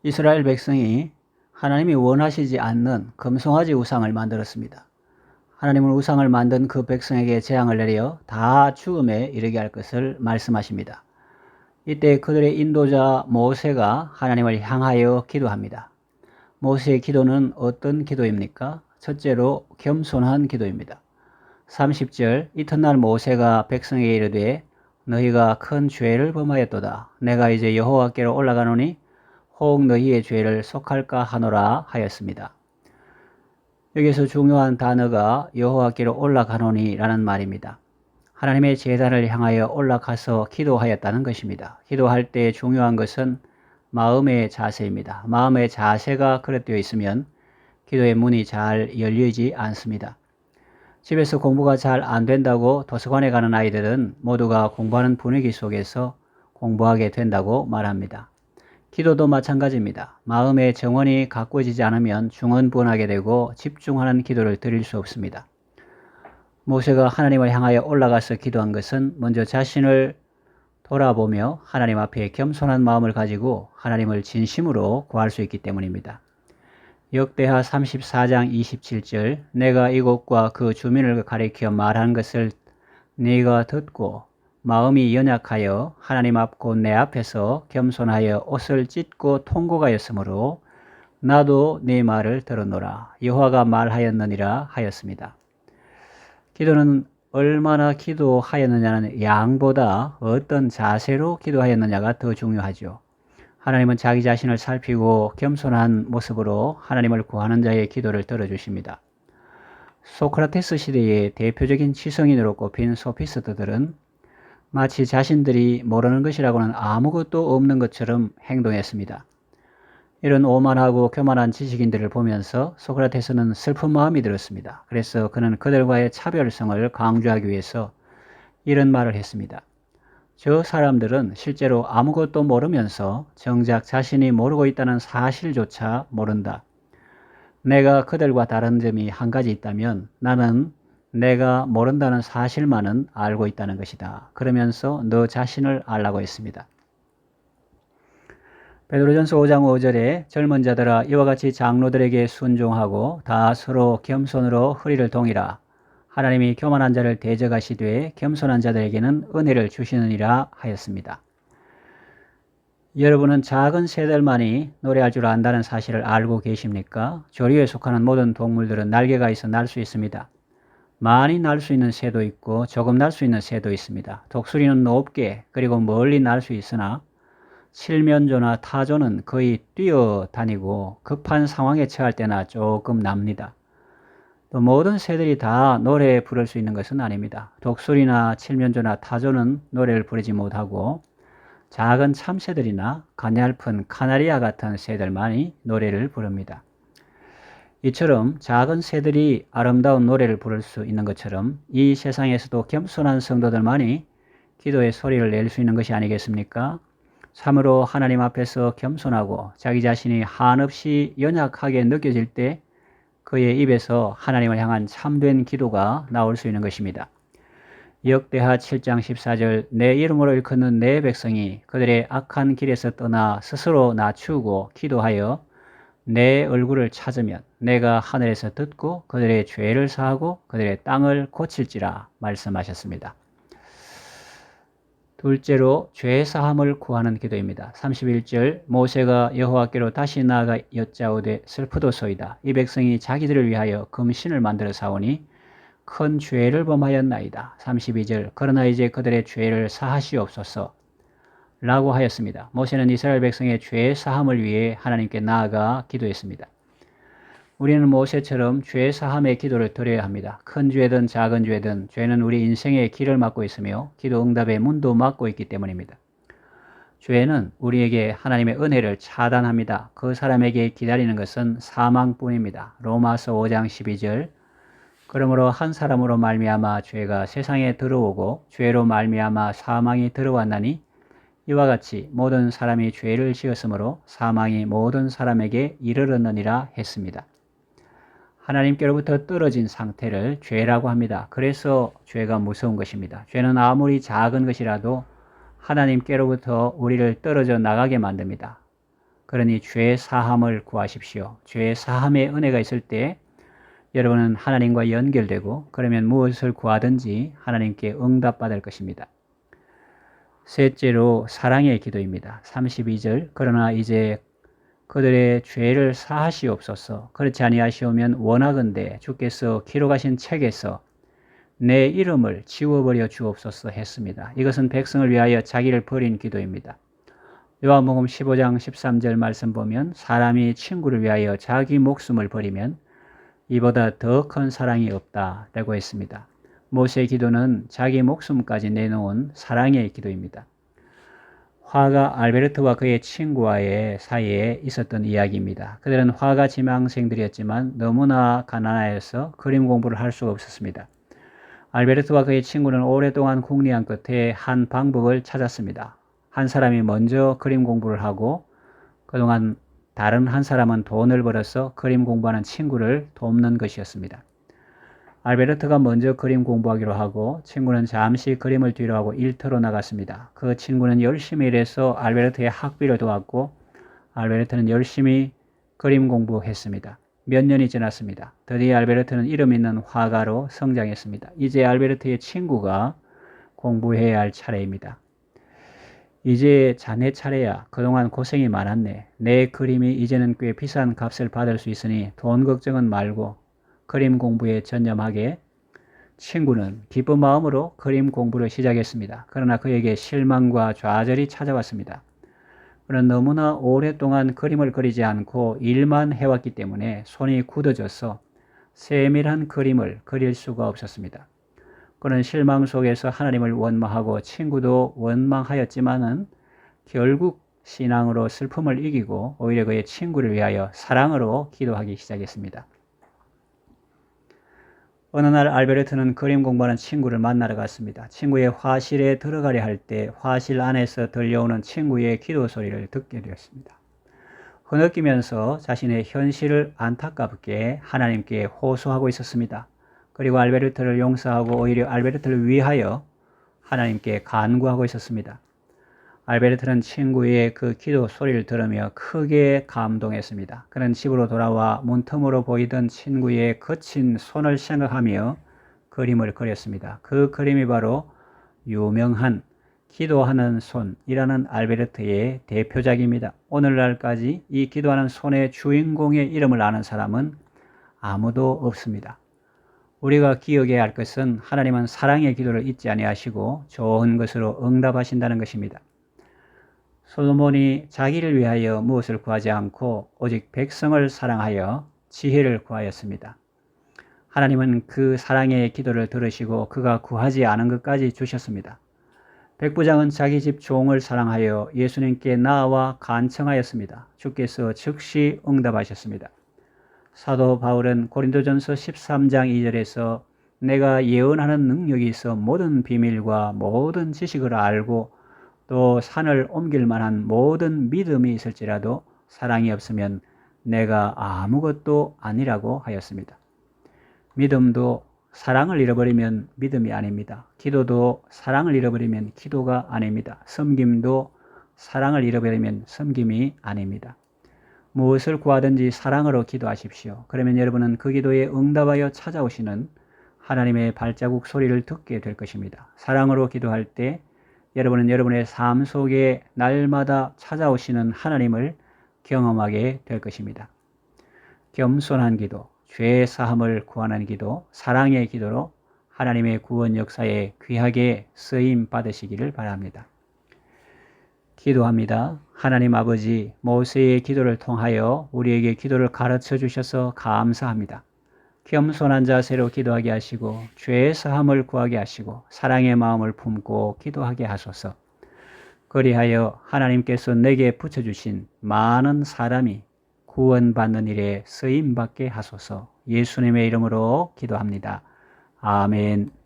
이스라엘 백성이 하나님이 원하시지 않는 금송아지 우상을 만들었습니다. 하나님은 우상을 만든 그 백성에게 재앙을 내려 다 죽음에 이르게 할 것을 말씀하십니다. 이때 그들의 인도자 모세가 하나님을 향하여 기도합니다. 모세의 기도는 어떤 기도입니까? 첫째로 겸손한 기도입니다. 30절 이튿날 모세가 백성에게 이르되 너희가 큰 죄를 범하였도다. 내가 이제 여호와께로 올라가노니 혹 너희의 죄를 속할까 하노라 하였습니다. 여기서 중요한 단어가 여호와께로 올라가노니 라는 말입니다. 하나님의 제단을 향하여 올라가서 기도하였다는 것입니다. 기도할 때 중요한 것은 마음의 자세입니다. 마음의 자세가 그릇되어 있으면 기도의 문이 잘 열리지 않습니다. 집에서 공부가 잘 안 된다고 도서관에 가는 아이들은 모두가 공부하는 분위기 속에서 공부하게 된다고 말합니다. 기도도 마찬가지입니다. 마음의 정원이 가꾸어지지 않으면 중언부언하게 되고 집중하는 기도를 드릴 수 없습니다. 모세가 하나님을 향하여 올라가서 기도한 것은 먼저 자신을 돌아보며 하나님 앞에 겸손한 마음을 가지고 하나님을 진심으로 구할 수 있기 때문입니다. 역대하 34장 27절 내가 이곳과 그 주민을 가리켜 말한 것을 네가 듣고 마음이 연약하여 하나님 앞 곧 내 앞에서 겸손하여 옷을 찢고 통곡하였으므로 나도 네 말을 들었노라. 여호와가 말하였느니라 하였습니다. 기도는 얼마나 기도하였느냐는 양보다 어떤 자세로 기도하였느냐가 더 중요하죠. 하나님은 자기 자신을 살피고 겸손한 모습으로 하나님을 구하는 자의 기도를 들어주십니다. 소크라테스 시대의 대표적인 지성인으로 꼽힌 소피스트들은 마치 자신들이 모르는 것이라고는 아무것도 없는 것처럼 행동했습니다. 이런 오만하고 교만한 지식인들을 보면서 소크라테스는 슬픈 마음이 들었습니다. 그래서 그는 그들과의 차별성을 강조하기 위해서 이런 말을 했습니다. 저 사람들은 실제로 아무것도 모르면서 정작 자신이 모르고 있다는 사실조차 모른다. 내가 그들과 다른 점이 한 가지 있다면 나는 내가 모른다는 사실만은 알고 있다는 것이다. 그러면서 너 자신을 알라고 했습니다. 베드로전서 5장 5절에 젊은 자들아 이와 같이 장로들에게 순종하고 다 서로 겸손으로 허리를 동이라. 하나님이 교만한 자를 대적하시되 겸손한 자들에게는 은혜를 주시느니라 하였습니다. 여러분은 작은 새들만이 노래할 줄 안다는 사실을 알고 계십니까? 조류에 속하는 모든 동물들은 날개가 있어 날 수 있습니다. 많이 날 수 있는 새도 있고 조금 날 수 있는 새도 있습니다. 독수리는 높게 그리고 멀리 날 수 있으나 칠면조나 타조는 거의 뛰어다니고 급한 상황에 처할 때나 조금 납니다. 또 모든 새들이 다 노래 부를 수 있는 것은 아닙니다. 독수리나 칠면조나 타조는 노래를 부르지 못하고 작은 참새들이나 가냘픈 카나리아 같은 새들만이 노래를 부릅니다. 이처럼 작은 새들이 아름다운 노래를 부를 수 있는 것처럼 이 세상에서도 겸손한 성도들만이 기도의 소리를 낼 수 있는 것이 아니겠습니까? 참으로 하나님 앞에서 겸손하고 자기 자신이 한없이 연약하게 느껴질 때 그의 입에서 하나님을 향한 참된 기도가 나올 수 있는 것입니다. 역대하 7장 14절 내 이름으로 일컫는 내 백성이 그들의 악한 길에서 떠나 스스로 낮추고 기도하여 내 얼굴을 찾으면 내가 하늘에서 듣고 그들의 죄를 사하고 그들의 땅을 고칠지라 말씀하셨습니다. 둘째로 죄사함을 구하는 기도입니다. 31절 모세가 여호와께로 다시 나아가 여짜오되 슬프도소이다. 이 백성이 자기들을 위하여 금신을 만들어 사오니 큰 죄를 범하였나이다. 32절 그러나 이제 그들의 죄를 사하시옵소서 라고 하였습니다. 모세는 이스라엘 백성의 죄 사함을 위해 하나님께 나아가 기도했습니다. 우리는 모세처럼 죄 사함의 기도를 드려야 합니다. 큰 죄든 작은 죄든 죄는 우리 인생의 길을 막고 있으며 기도 응답의 문도 막고 있기 때문입니다. 죄는 우리에게 하나님의 은혜를 차단합니다. 그 사람에게 기다리는 것은 사망뿐입니다. 로마서 5장 12절 그러므로 한 사람으로 말미암아 죄가 세상에 들어오고 죄로 말미암아 사망이 들어왔나니 이와 같이 모든 사람이 죄를 지었으므로 사망이 모든 사람에게 이르렀느니라 했습니다. 하나님께로부터 떨어진 상태를 죄라고 합니다. 그래서 죄가 무서운 것입니다. 죄는 아무리 작은 것이라도 하나님께로부터 우리를 떨어져 나가게 만듭니다. 그러니 죄 사함을 구하십시오. 죄 사함의 은혜가 있을 때 여러분은 하나님과 연결되고 그러면 무엇을 구하든지 하나님께 응답받을 것입니다. 셋째로 사랑의 기도입니다. 32절 그러나 이제 그들의 죄를 사하시옵소서. 그렇지 아니하시오면 원하건대 주께서 기록하신 책에서 내 이름을 지워버려 주옵소서 했습니다. 이것은 백성을 위하여 자기를 버린 기도입니다. 요한복음 15장 13절 말씀 보면 사람이 친구를 위하여 자기 목숨을 버리면 이보다 더 큰 사랑이 없다라고 했습니다. 모세의 기도는 자기 목숨까지 내놓은 사랑의 기도입니다. 화가 알베르트와 그의 친구와의 사이에 있었던 이야기입니다. 그들은 화가 지망생들이었지만 너무나 가난하여서 그림 공부를 할 수가 없었습니다. 알베르트와 그의 친구는 오랫동안 궁리한 끝에 한 방법을 찾았습니다. 한 사람이 먼저 그림 공부를 하고 그동안 다른 한 사람은 돈을 벌어서 그림 공부하는 친구를 돕는 것이었습니다. 알베르트가 먼저 그림 공부하기로 하고 친구는 잠시 그림을 뒤로 하고 일터로 나갔습니다. 그 친구는 열심히 일해서 알베르트의 학비를 도왔고 알베르트는 열심히 그림 공부했습니다. 몇 년이 지났습니다. 드디어 알베르트는 이름 있는 화가로 성장했습니다. 이제 알베르트의 친구가 공부해야 할 차례입니다. 이제 자네 차례야. 그동안 고생이 많았네. 내 그림이 이제는 꽤 비싼 값을 받을 수 있으니 돈 걱정은 말고 그림 공부에 전념하게. 친구는 기쁜 마음으로 그림 공부를 시작했습니다. 그러나 그에게 실망과 좌절이 찾아왔습니다. 그는 너무나 오랫동안 그림을 그리지 않고 일만 해왔기 때문에 손이 굳어져서 세밀한 그림을 그릴 수가 없었습니다. 그는 실망 속에서 하나님을 원망하고 친구도 원망하였지만은 결국 신앙으로 슬픔을 이기고 오히려 그의 친구를 위하여 사랑으로 기도하기 시작했습니다. 어느 날 알베르트는 그림 공부하는 친구를 만나러 갔습니다. 친구의 화실에 들어가려 할 때 화실 안에서 들려오는 친구의 기도 소리를 듣게 되었습니다. 흐느끼면서 자신의 현실을 안타깝게 하나님께 호소하고 있었습니다. 그리고 알베르트를 용서하고 오히려 알베르트를 위하여 하나님께 간구하고 있었습니다. 알베르트는 친구의 그 기도 소리를 들으며 크게 감동했습니다. 그는 집으로 돌아와 문틈으로 보이던 친구의 거친 손을 생각하며 그림을 그렸습니다. 그 그림이 바로 유명한 기도하는 손이라는 알베르트의 대표작입니다. 오늘날까지 이 기도하는 손의 주인공의 이름을 아는 사람은 아무도 없습니다. 우리가 기억해야 할 것은 하나님은 사랑의 기도를 잊지 아니하시고 좋은 것으로 응답하신다는 것입니다. 솔로몬이 자기를 위하여 무엇을 구하지 않고 오직 백성을 사랑하여 지혜를 구하였습니다. 하나님은 그 사랑의 기도를 들으시고 그가 구하지 않은 것까지 주셨습니다. 백부장은 자기 집 종을 사랑하여 예수님께 나아와 간청하였습니다. 주께서 즉시 응답하셨습니다. 사도 바울은 고린도전서 13장 2절에서 내가 예언하는 능력이 있어 모든 비밀과 모든 지식을 알고 또 산을 옮길 만한 모든 믿음이 있을지라도 사랑이 없으면 내가 아무것도 아니라고 하였습니다. 믿음도 사랑을 잃어버리면 믿음이 아닙니다. 기도도 사랑을 잃어버리면 기도가 아닙니다. 섬김도 사랑을 잃어버리면 섬김이 아닙니다. 무엇을 구하든지 사랑으로 기도하십시오. 그러면 여러분은 그 기도에 응답하여 찾아오시는 하나님의 발자국 소리를 듣게 될 것입니다. 사랑으로 기도할 때 여러분은 여러분의 삶 속에 날마다 찾아오시는 하나님을 경험하게 될 것입니다. 겸손한 기도, 죄 사함을 구하는 기도, 사랑의 기도로 하나님의 구원 역사에 귀하게 쓰임 받으시기를 바랍니다. 기도합니다. 하나님 아버지, 모세의 기도를 통하여 우리에게 기도를 가르쳐 주셔서 감사합니다. 겸손한 자세로 기도하게 하시고 죄 사함을 구하게 하시고 사랑의 마음을 품고 기도하게 하소서. 그리하여 하나님께서 내게 붙여주신 많은 사람이 구원받는 일에 쓰임받게 하소서. 예수님의 이름으로 기도합니다. 아멘.